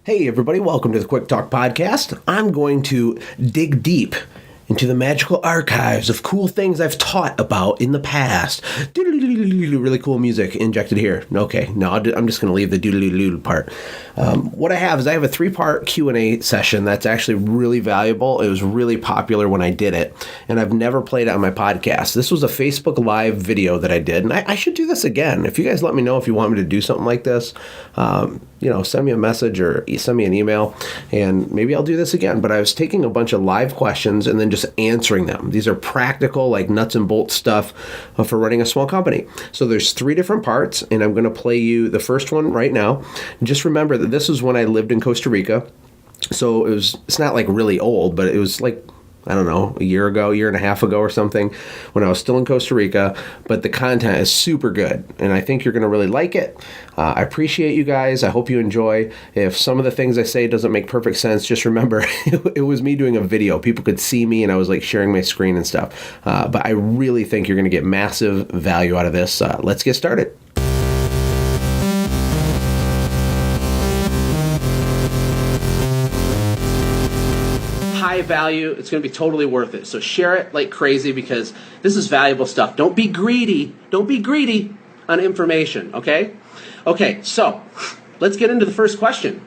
Hey everybody, welcome to the Quick Talk Podcast. I'm going to dig deep into the magical archives of cool things I've taught about in the past. Really cool music injected here. Okay, no, I'm just going to leave the doodle part. What I have is I have a 3-part Q&A session that's actually really valuable. It was really popular when I did it, and I've never played it on my podcast. This was a Facebook Live video that I did, and I should do this again. If you guys let me know if you want me to do something like this, send me a message or send me an email, and maybe I'll do this again. But I was taking a bunch of live questions and then just answering them. These are practical, like nuts and bolts stuff for running a small company. So there's 3 different parts, and I'm going to play you the first one right now. Just remember that this is when I lived in Costa Rica. So it's not like really old, but it was like, I don't know, a year and a half ago or something, when I was still in Costa Rica. But the content is super good, and I think you're going to really like it. I appreciate you guys. I hope you enjoy. If some of the things I say doesn't make perfect sense, just remember it was me doing a video. People could see me, and I was like sharing my screen and stuff. But I really think you're going to get massive value out of this. Let's get started. High value. It's going to be totally worth it. So share it like crazy because this is valuable stuff. Don't be greedy. Don't be greedy on information, okay? Okay, so let's get into the first question.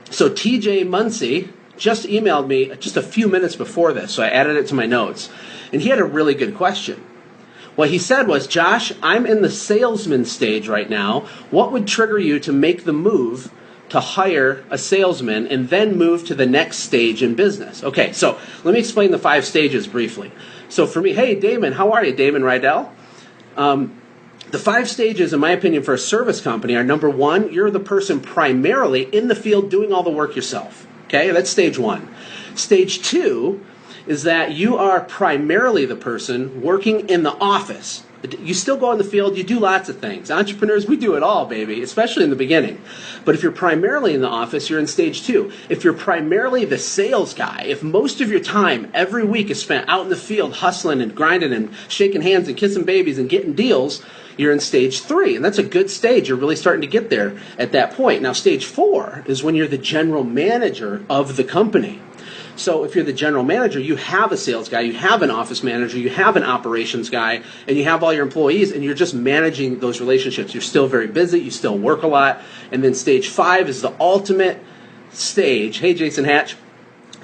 So TJ Muncie just emailed me just a few minutes before this, so I added it to my notes. And he had a really good question. What he said was, Josh, I'm in the salesman stage right now. What would trigger you to make the move to hire a salesman and then move to the next stage in business? Okay, so let me explain the 5 stages briefly. So for me, hey, Damon, how are you? Damon Rydell. The 5 stages, in my opinion, for a service company are: number 1, you're the person primarily in the field doing all the work yourself. Okay, that's stage 1. Stage 2 is that you are primarily the person working in the office. You still go in the field, you do lots of things. Entrepreneurs, we do it all, baby, especially in the beginning. But if you're primarily in the office, you're in stage 2. If you're primarily the sales guy, if most of your time every week is spent out in the field hustling and grinding and shaking hands and kissing babies and getting deals, you're in stage 3. And that's a good stage. You're really starting to get there at that point. Now, stage 4 is when you're the general manager of the company. So if you're the general manager, you have a sales guy, you have an office manager, you have an operations guy, and you have all your employees, and you're just managing those relationships. You're still very busy, you still work a lot. And then stage 5 is the ultimate stage. Hey, Jason Hatch.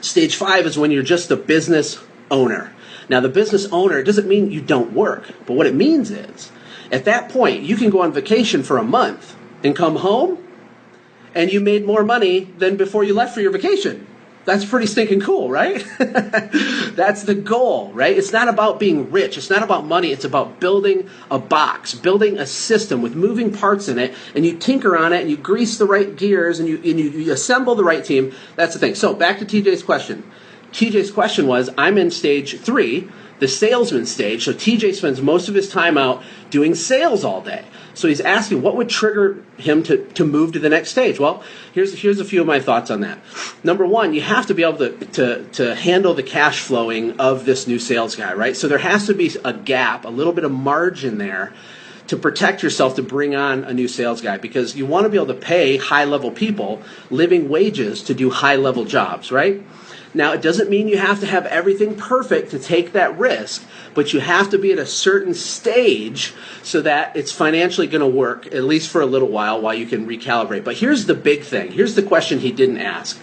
Stage 5 is when you're just the business owner. Now, the business owner doesn't mean you don't work, but what it means is, at that point, you can go on vacation for a month and come home, and you made more money than before you left for your vacation. That's pretty stinking cool, right? That's the goal, right? It's not about being rich. It's not about money. It's about building a box, building a system with moving parts in it, and you tinker on it, and you grease the right gears, and you assemble the right team. That's the thing. So back to TJ's question. TJ's question was, I'm in stage 3, the salesman stage. So TJ spends most of his time out doing sales all day. So he's asking, what would trigger him to move to the next stage? Well, here's a few of my thoughts on that. Number 1, you have to be able to handle the cash flowing of this new sales guy, right? So there has to be a gap, a little bit of margin there to protect yourself to bring on a new sales guy, because you want to be able to pay high-level people living wages to do high-level jobs, right? Now, it doesn't mean you have to have everything perfect to take that risk, but you have to be at a certain stage so that it's financially going to work, at least for a little while you can recalibrate. But here's the big thing. Here's the question he didn't ask.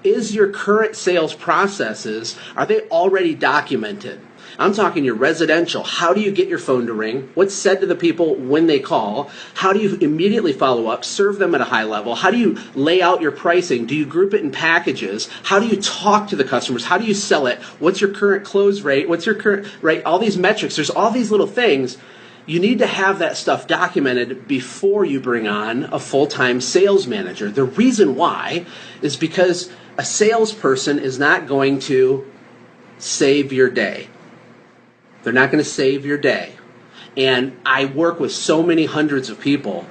Is your current sales processes, are they already documented? I'm talking your residential. How do you get your phone to ring? What's said to the people when they call? How do you immediately follow up, serve them at a high level? How do you lay out your pricing? Do you group it in packages? How do you talk to the customers? How do you sell it? What's your current close rate? What's your current, right? All these metrics, there's all these little things. You need to have that stuff documented before you bring on a full-time sales manager. The reason why is because a salesperson is not going to save your day. They're not going to save your day. And I work with so many hundreds of people.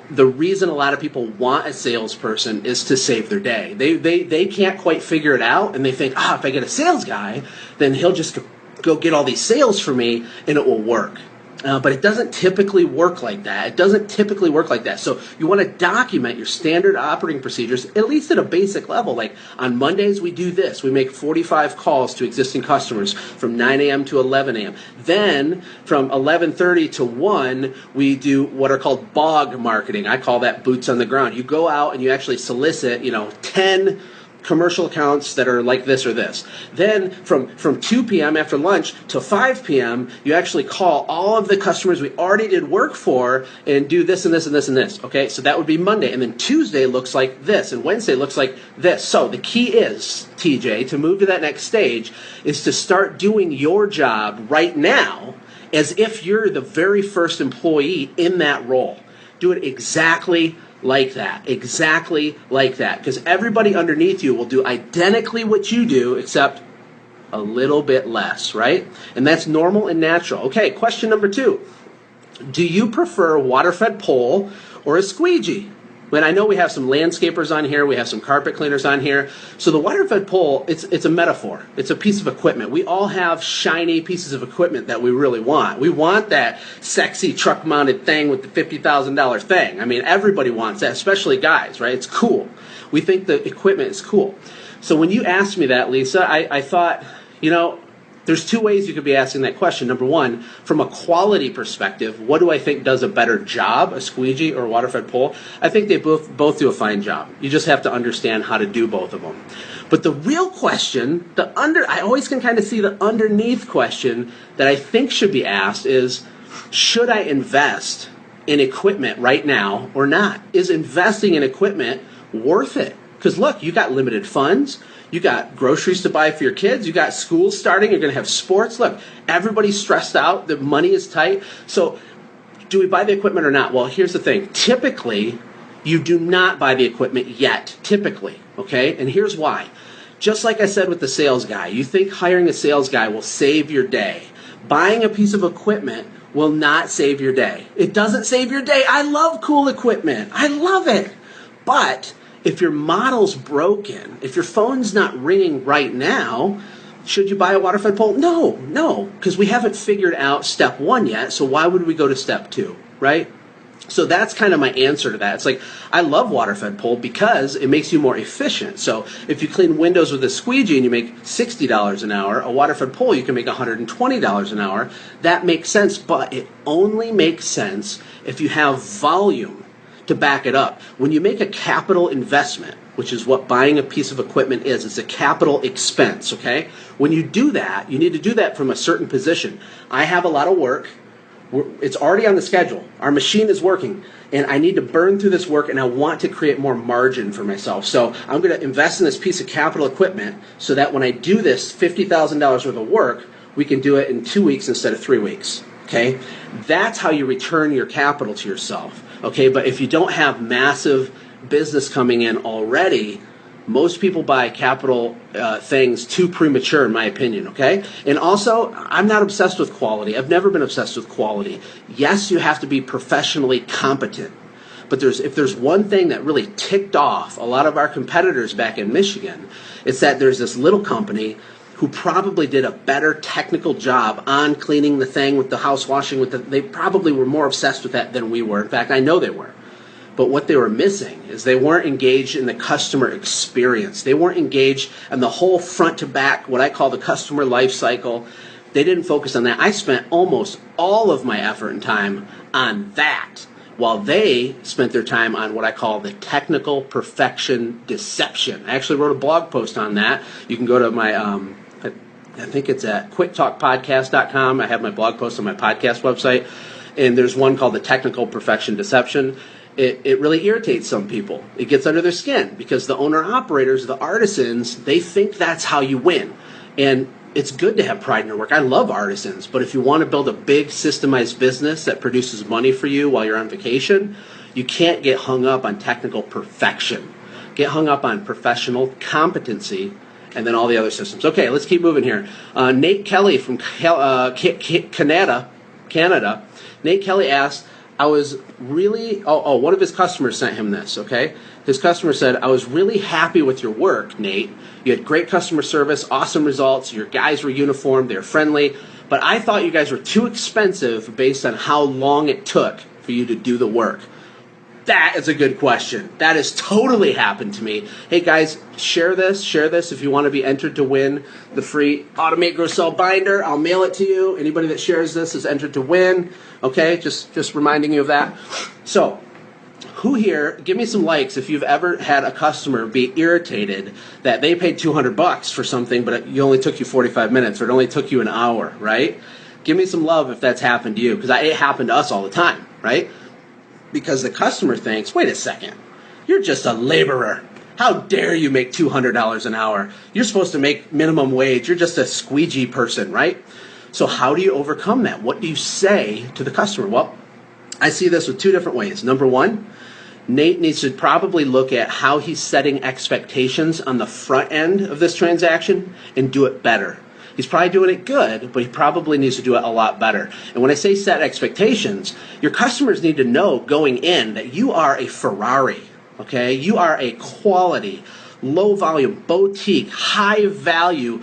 The reason a lot of people want a salesperson is to save their day. They can't quite figure it out, and they think, if I get a sales guy, then he'll just go get all these sales for me, and it will work. But it doesn't typically work like that. It doesn't typically work like that. So you want to document your standard operating procedures, at least at a basic level. Like on Mondays, we do this. We make 45 calls to existing customers from 9 a.m. to 11 a.m. Then from 11:30 to 1, we do what are called BOG marketing. I call that boots on the ground. You go out and you actually solicit, 10 commercial accounts that are like this or this. Then from 2 p.m. after lunch to 5 p.m., you actually call all of the customers we already did work for and do this and this and this and this. Okay, so that would be Monday. And then Tuesday looks like this, and Wednesday looks like this. So the key is, TJ, to move to that next stage is to start doing your job right now as if you're the very first employee in that role. Do it exactly like that, because everybody underneath you will do identically what you do, except a little bit less, right? And that's normal and natural. Okay, question number 2. Do you prefer a water-fed pole or a squeegee? And I know we have some landscapers on here, we have some carpet cleaners on here. So the water-fed pole, it's a metaphor. It's a piece of equipment. We all have shiny pieces of equipment that we really want. We want that sexy truck-mounted thing with the $50,000 thing. I mean, everybody wants that, especially guys, right? It's cool. We think the equipment is cool. So when you asked me that, Lisa, I thought, there's 2 ways you could be asking that question. Number 1, from a quality perspective, what do I think does a better job, a squeegee or a water-fed pole? I think they both do a fine job. You just have to understand how to do both of them. But the real question, I always can kind of see the underneath question that I think should be asked is, should I invest in equipment right now or not? Is investing in equipment worth it? Because look, you got limited funds. You got groceries to buy for your kids. You got school starting. You're going to have sports. Look, everybody's stressed out. The money is tight. So do we buy the equipment or not? Well, here's the thing. Typically, you do not buy the equipment yet. Typically, okay? And here's why. Just like I said with the sales guy, you think hiring a sales guy will save your day. Buying a piece of equipment will not save your day. It doesn't save your day. I love cool equipment. I love it. But if your model's broken, if your phone's not ringing right now, should you buy a water-fed pole? No, because we haven't figured out step 1 yet, so why would we go to step 2, right? So that's kind of my answer to that. It's like, I love water-fed pole because it makes you more efficient. So if you clean windows with a squeegee and you make $60 an hour, a water-fed pole you can make $120 an hour. That makes sense, but it only makes sense if you have volume to back it up. When you make a capital investment, which is what buying a piece of equipment is, it's a capital expense, okay? When you do that, you need to do that from a certain position. I have a lot of work. It's already on the schedule. Our machine is working, and I need to burn through this work, and I want to create more margin for myself. So I'm going to invest in this piece of capital equipment so that when I do this $50,000 worth of work, we can do it in 2 weeks instead of 3 weeks, okay? That's how you return your capital to yourself. Okay, but if you don't have massive business coming in already, most people buy capital things too premature, in my opinion, okay? And also, I'm not obsessed with quality. I've never been obsessed with quality. Yes, you have to be professionally competent. But if there's one thing that really ticked off a lot of our competitors back in Michigan, it's that there's this little company who probably did a better technical job on cleaning the thing with the house washing. They probably were more obsessed with that than we were. In fact, I know they were. But what they were missing is they weren't engaged in the customer experience. They weren't engaged in the whole front to back, what I call the customer life cycle. They didn't focus on that. I spent almost all of my effort and time on that, while they spent their time on what I call the technical perfection deception. I actually wrote a blog post on that. You can go to my I think it's at quicktalkpodcast.com. I have my blog post on my podcast website, and there's one called the Technical Perfection Deception. It really irritates some people. It gets under their skin because the owner-operators, the artisans, they think that's how you win. And it's good to have pride in your work. I love artisans, but if you want to build a big systemized business that produces money for you while you're on vacation, you can't get hung up on technical perfection. Get hung up on professional competency and then all the other systems. Okay, let's keep moving here. Nate Kelly from Canada. Nate Kelly asked, one of his customers sent him this, okay? His customer said, I was really happy with your work, Nate. You had great customer service, awesome results, your guys were uniformed, they were friendly, but I thought you guys were too expensive based on how long it took for you to do the work. That is a good question. That has totally happened to me. Hey guys, share this if you want to be entered to win the free Automate, Grow, Sell binder. I'll mail it to you. Anybody that shares this is entered to win. Okay, just reminding you of that. So, who here, give me some likes if you've ever had a customer be irritated that they paid $200 for something, but it only took you 45 minutes, or it only took you an hour, right? Give me some love if that's happened to you, because it happened to us all the time, right? Because the customer thinks, wait a second, you're just a laborer. How dare you make $200 an hour? You're supposed to make minimum wage. You're just a squeegee person, right? So how do you overcome that? What do you say to the customer? Well, I see this with two different ways. Number one, Nate needs to probably look at how he's setting expectations on the front end of this transaction and do it better. He's probably doing it good, but he probably needs to do it a lot better. And when I say set expectations, your customers need to know going in that you are a Ferrari, okay? You are a quality, low volume, boutique, high value,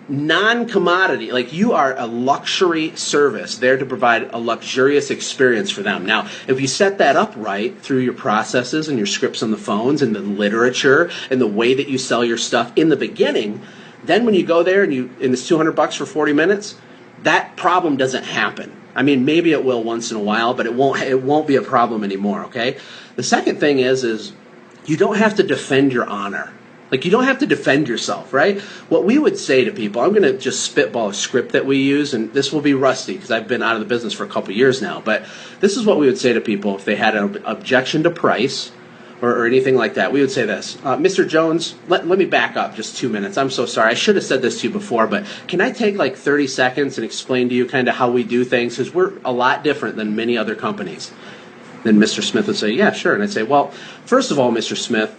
non-commodity. Like, you are a luxury service there to provide a luxurious experience for them. Now, if you set that up right through your processes and your scripts on the phones and the literature and the way that you sell your stuff in the beginning, then when you go there and it's $200 for 40 minutes, that problem doesn't happen. I mean, maybe it will once in a while, but it won't be a problem anymore, okay? The second thing is you don't have to defend your honor. Like, you don't have to defend yourself, right? What we would say to people, I'm going to just spitball a script that we use, and this will be rusty because I've been out of the business for a couple years now, but this is what we would say to people if they had an objection to price or anything like that. We would say this, Mr. Jones, let me back up just 2 minutes. I'm so sorry. I should have said this to you before, but can I take like 30 seconds and explain to you kind of how we do things? Because we're a lot different than many other companies. Then Mr. Smith would say, yeah, sure. And I'd say, well, first of all, Mr. Smith,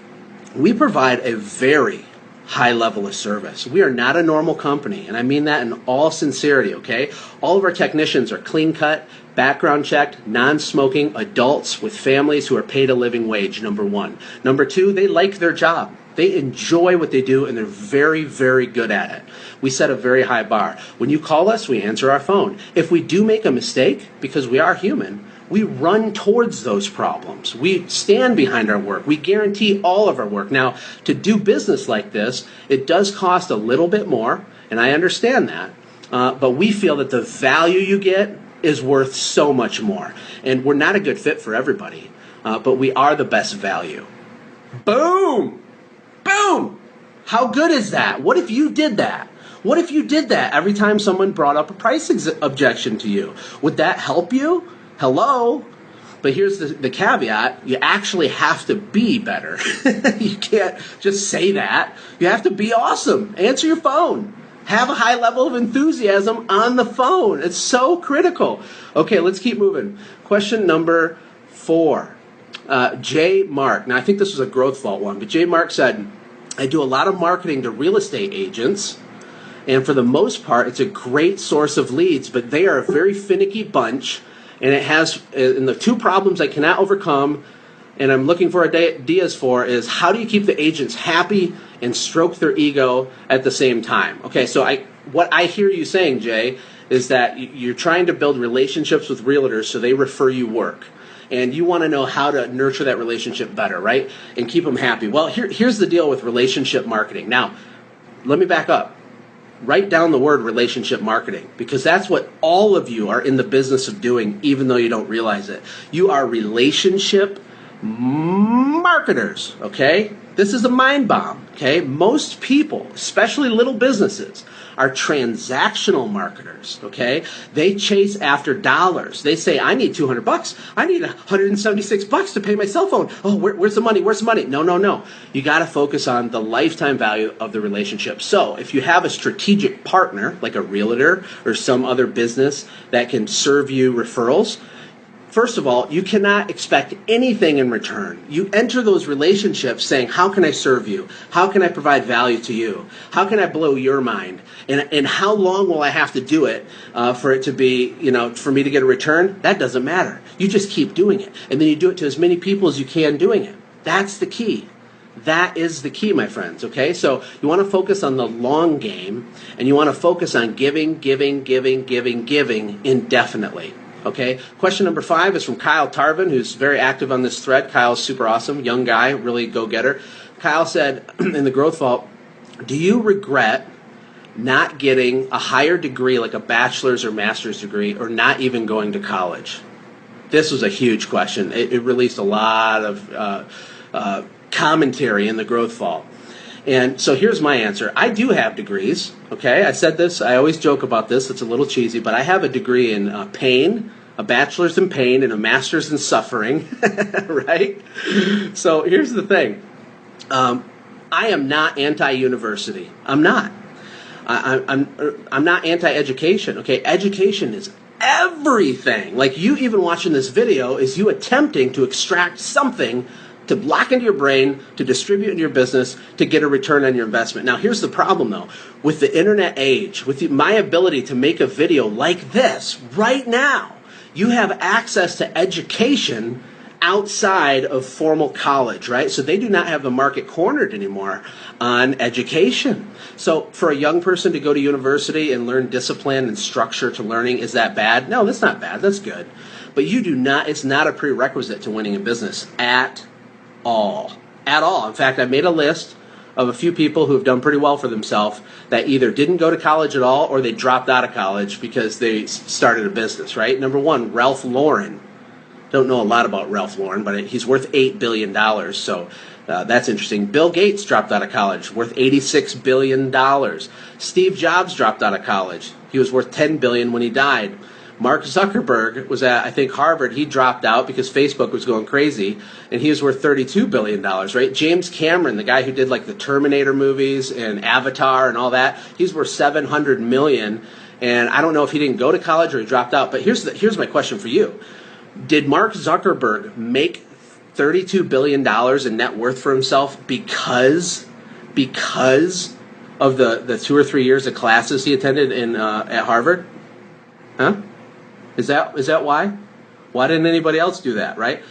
we provide a very high level of service. We are not a normal company, and I mean that in all sincerity, okay? All of our technicians are clean cut, background checked, non-smoking adults with families who are paid a living wage, number one. Number two, they like their job. They enjoy what they do, and they're very, very good at it. We set a very high bar. When you call us, we answer our phone. If we do make a mistake, because we are human, we run towards those problems. We stand behind our work. We guarantee all of our work. Now, to do business like this, it does cost a little bit more, and I understand that, but we feel that the value you get is worth so much more. And we're not a good fit for everybody, but we are the best value. Boom! Boom! How good is that? What if you did that? What if you did that every time someone brought up a price objection to you? Would that help you? Hello? But here's the caveat. You actually have to be better. You can't just say that. You have to be awesome. Answer your phone. Have a high level of enthusiasm on the phone. It's so critical. Okay, let's keep moving. Question number 4. J. Mark. Now, I think this was a growth vault one, but J. Mark said, I do a lot of marketing to real estate agents, and for the most part, it's a great source of leads, but they are a very finicky bunch, and it has, and the two problems I cannot overcome, and I'm looking for ideas for, is how do you keep the agents happy and stroke their ego at the same time? Okay, so what I hear you saying, Jay, is that you're trying to build relationships with realtors so they refer you work. And you want to know how to nurture that relationship better, right? And keep them happy. Well, here's the deal with relationship marketing. Now, let me back up. Write down the word relationship marketing, because that's what all of you are in the business of doing, even though you don't realize it. You are relationship marketers, okay? This is a mind bomb, okay? Most people, especially little businesses, are transactional marketers, okay? They chase after dollars. They say, I need $200. I need $176 to pay my cell phone. Oh, where's the money? Where's the money? No. You got to focus on the lifetime value of the relationship. So if you have a strategic partner, like a realtor or some other business that can serve you referrals, first of all, you cannot expect anything in return. You enter those relationships saying, how can I serve you? How can I provide value to you? How can I blow your mind? And how long will I have to do it for it to be, for me to get a return? That doesn't matter. You just keep doing it. And then you do it to as many people as you can doing it. That's the key. That is the key, my friends, okay? So you want to focus on the long game, and you want to focus on giving indefinitely, okay? Question number 5 is from Kyle Tarvin, who's very active on this thread. Kyle's super awesome, young guy, really go-getter. Kyle said in the Growth Vault, do you regret not getting a higher degree, like a bachelor's or master's degree, or not even going to college? This was a huge question. It released a lot of commentary in the Growth Vault. And so here's my answer. I do have degrees, okay? I said this. I always joke about this. It's a little cheesy, but I have a degree in pain, a bachelor's in pain, and a master's in suffering, right? So here's the thing. I am not anti-university. I'm not. I'm not anti-education, okay? Education is everything. Like, you even watching this video is you attempting to extract something to lock into your brain, to distribute in your business, to get a return on your investment. Now, here's the problem, though. With the internet age, with my ability to make a video like this right now, you have access to education outside of formal college, right? So they do not have the market cornered anymore on education. So for a young person to go to university and learn discipline and structure to learning, is that bad? No, that's not bad. That's good. But you do not, it's not a prerequisite to winning a business at all. At all. In fact, I made a list of a few people who have done pretty well for themselves that either didn't go to college at all or they dropped out of college because they started a business, right? Number 1, Ralph Lauren. Don't know a lot about Ralph Lauren, but he's worth $8 billion, so that's interesting. Bill Gates dropped out of college, worth $86 billion. Steve Jobs dropped out of college. He was worth $10 billion when he died. Mark Zuckerberg was at, I think, Harvard. He dropped out because Facebook was going crazy, and he was worth $32 billion, right? James Cameron, the guy who did like the Terminator movies and Avatar and all that, he's worth $700 million, and I don't know if he didn't go to college or he dropped out, but here's my question for you. Did Mark Zuckerberg make $32 billion in net worth for himself because of the 2 or 3 years of classes he attended at Harvard? Huh? Is that why? Why didn't anybody else do that, right?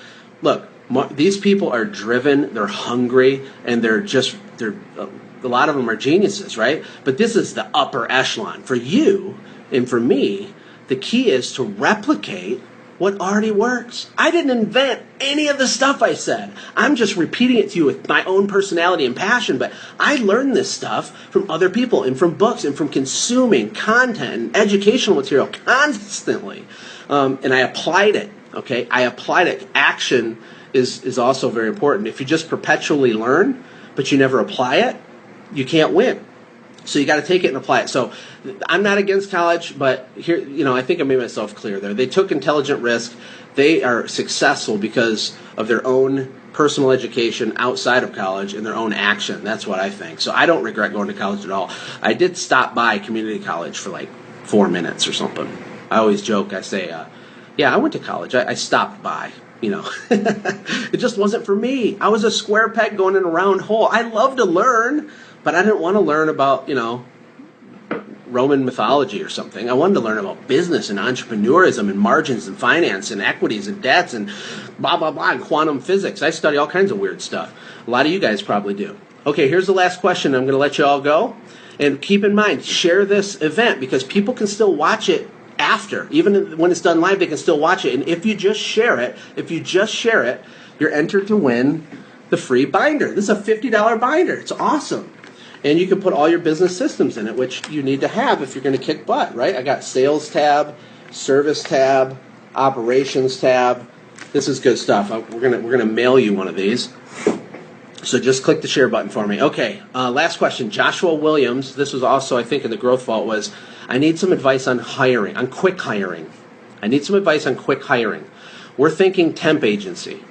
Look, these people are driven, they're hungry, and they're a lot of them are geniuses, right? But this is the upper echelon. For you and for me, the key is to replicate what already works. I didn't invent any of the stuff I said. I'm just repeating it to you with my own personality and passion, but I learned this stuff from other people and from books and from consuming content and educational material constantly. And I applied it, okay? I applied it. Action is also very important. If you just perpetually learn, but you never apply it, you can't win. So you got to take it and apply it. So I'm not against college, but here, I think I made myself clear there. They took intelligent risk. They are successful because of their own personal education outside of college and their own action. That's what I think. So I don't regret going to college at all. I did stop by community college for like 4 minutes or something. I always joke. I say, yeah, I went to college. I stopped by. It just wasn't for me. I was a square peg going in a round hole. I love to learn, but I didn't want to learn about, Roman mythology or something. I wanted to learn about business and entrepreneurism and margins and finance and equities and debts and blah, blah, blah, and quantum physics. I study all kinds of weird stuff. A lot of you guys probably do. Okay, here's the last question. I'm going to let you all go. And keep in mind, share this event because people can still watch it after. Even when it's done live, they can still watch it. And if you just share it, you're entered to win the free binder. This is a $50 binder. It's awesome. And you can put all your business systems in it, which you need to have if you're going to kick butt, right? I got sales tab, service tab, operations tab. This is good stuff. We're gonna mail you one of these. So just click the share button for me. Okay, last question. Joshua Williams, this was also, I think, in the Growth Vault, was, I need some advice on hiring, on quick hiring. I need some advice on quick hiring. We're thinking temp agency,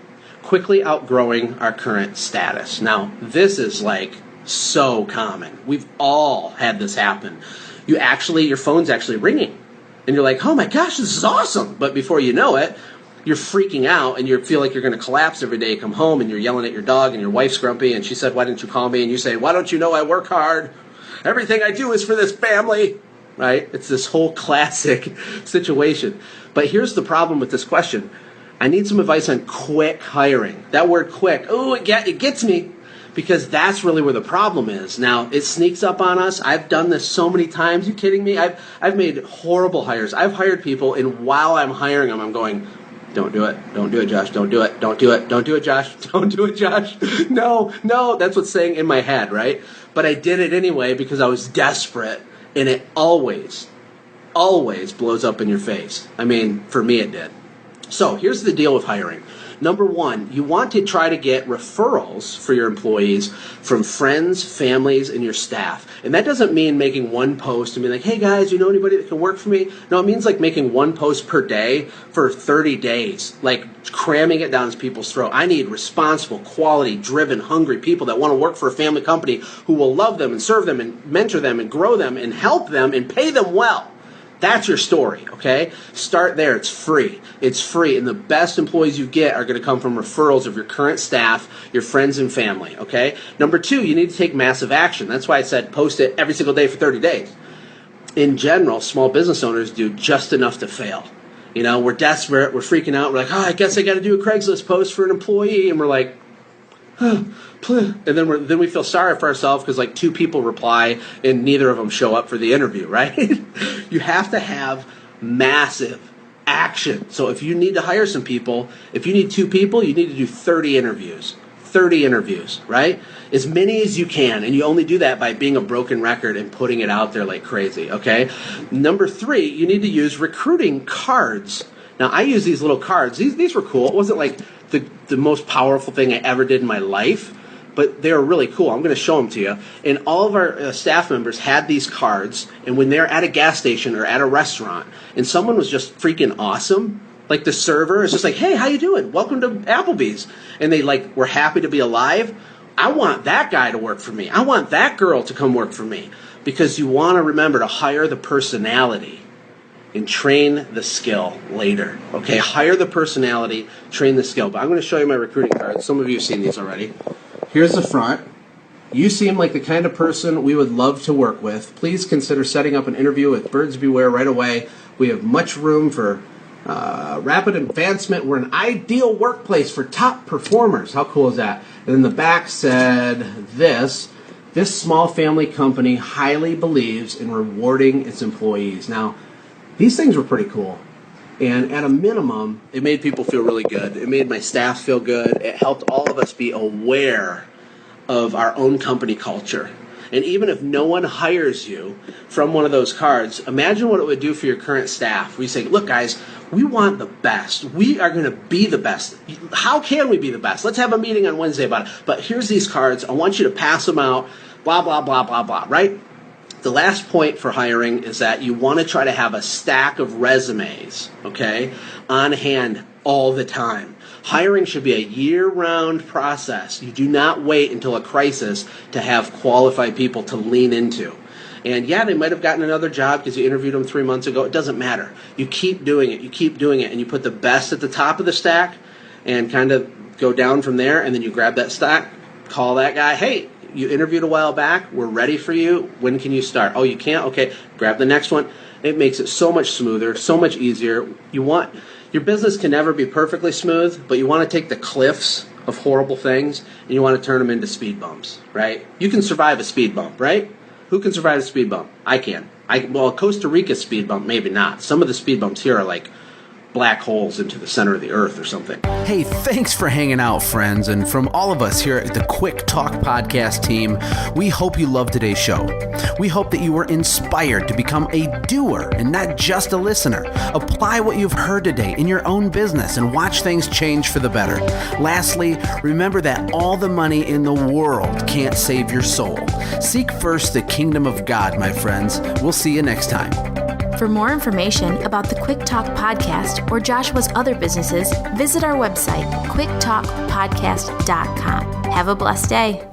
quickly outgrowing our current status. Now, this is like so common. We've all had this happen. Your phone's actually ringing, and you're like, oh my gosh, this is awesome. But before you know it, you're freaking out, and you feel like you're going to collapse every day. You come home, and you're yelling at your dog, and your wife's grumpy, and she said, why didn't you call me? And you say, why don't you know I work hard? Everything I do is for this family, right? It's this whole classic situation. But here's the problem with this question. I need some advice on quick hiring. That word quick, it gets me. because that's really where the problem is. Now, it sneaks up on us. I've done this so many times. You kidding me? I've made horrible hires. I've hired people, and while I'm hiring them, I'm going, don't do it. Don't do it, Josh. Don't do it. Don't do it. Don't do it, Josh. Don't do it, Josh. No. That's what's saying in my head, right? But I did it anyway because I was desperate, and it always blows up in your face. I mean, for me it did. So here's the deal with hiring. Number one, you want to try to get referrals for your employees from friends, families, and your staff. And that doesn't mean making one post and being like, hey guys, you know anybody that can work for me? No, it means like making one post per day for 30 days, like cramming it down people's throat. I need responsible, quality, driven, hungry people that want to work for a family company who will love them and serve them and mentor them and grow them and help them and pay them well. That's your story, okay? Start there. It's free. It's free. And the best employees you get are going to come from referrals of your current staff, your friends and family, okay? Number two, you need to take massive action. That's why I said post it every single day for 30 days. In general, small business owners do just enough to fail. You know, we're desperate. We're freaking out. We're like, I guess I got to do a Craigslist post for an employee. And we're like, and then we feel sorry for ourselves because like 2 people reply and neither of them show up for the interview, right? You have to have massive action. So if you need to hire some people, if you need 2 people, you need to do 30 interviews. 30 interviews, right? As many as you can, and you only do that by being a broken record and putting it out there like crazy, okay? Number 3, you need to use recruiting cards. Now, I use these little cards. These were cool. It wasn't like the most powerful thing I ever did in my life, but they were really cool. I'm going to show them to you. And all of our staff members had these cards, and when they're at a gas station or at a restaurant, and someone was just freaking awesome, like the server is just like, hey, how you doing? Welcome to Applebee's. And they like were happy to be alive. I want that guy to work for me. I want that girl to come work for me. Because you want to remember to hire the personality and train the skill later. Okay, hire the personality, train the skill. But I'm going to show you my recruiting cards. Some of you have seen these already. Here's the front. You seem like the kind of person we would love to work with. Please consider setting up an interview with Birds Beware right away. We have much room for rapid advancement. We're an ideal workplace for top performers. How cool is that? And then the back said this small family company highly believes in rewarding its employees. Now, these things were pretty cool. And at a minimum, it made people feel really good. It made my staff feel good. It helped all of us be aware of our own company culture. And even if no one hires you from one of those cards, imagine what it would do for your current staff. We say, look, guys, we want the best. We are going to be the best. How can we be the best? Let's have a meeting on Wednesday about it. But here's these cards. I want you to pass them out, blah, blah, blah, blah, blah, right? The last point for hiring is that you want to try to have a stack of resumes, okay, on hand all the time. Hiring should be a year-round process. You do not wait until a crisis to have qualified people to lean into. And yeah, they might have gotten another job because you interviewed them 3 months ago. It doesn't matter. You keep doing it. You keep doing it. And you put the best at the top of the stack and kind of go down from there. And then you grab that stack, call that guy, hey, you interviewed a while back. We're ready for you. When can you start? Oh, you can't? Okay, grab the next one. It makes it so much smoother, so much easier. Your business can never be perfectly smooth, but you want to take the cliffs of horrible things and you want to turn them into speed bumps, right? You can survive a speed bump, right? Who can survive a speed bump? I can. Well, Costa Rica speed bump, maybe not. Some of the speed bumps here are like black holes into the center of the earth or something. Hey, thanks for hanging out, friends. And from all of us here at the Quick Talk Podcast team, we hope you loved today's show. We hope that you were inspired to become a doer and not just a listener. Apply what you've heard today in your own business and watch things change for the better. Lastly, remember that all the money in the world can't save your soul. Seek first the kingdom of God, my friends. We'll see you next time. For more information about the Quick Talk Podcast or Joshua's other businesses, visit our website, quicktalkpodcast.com. Have a blessed day.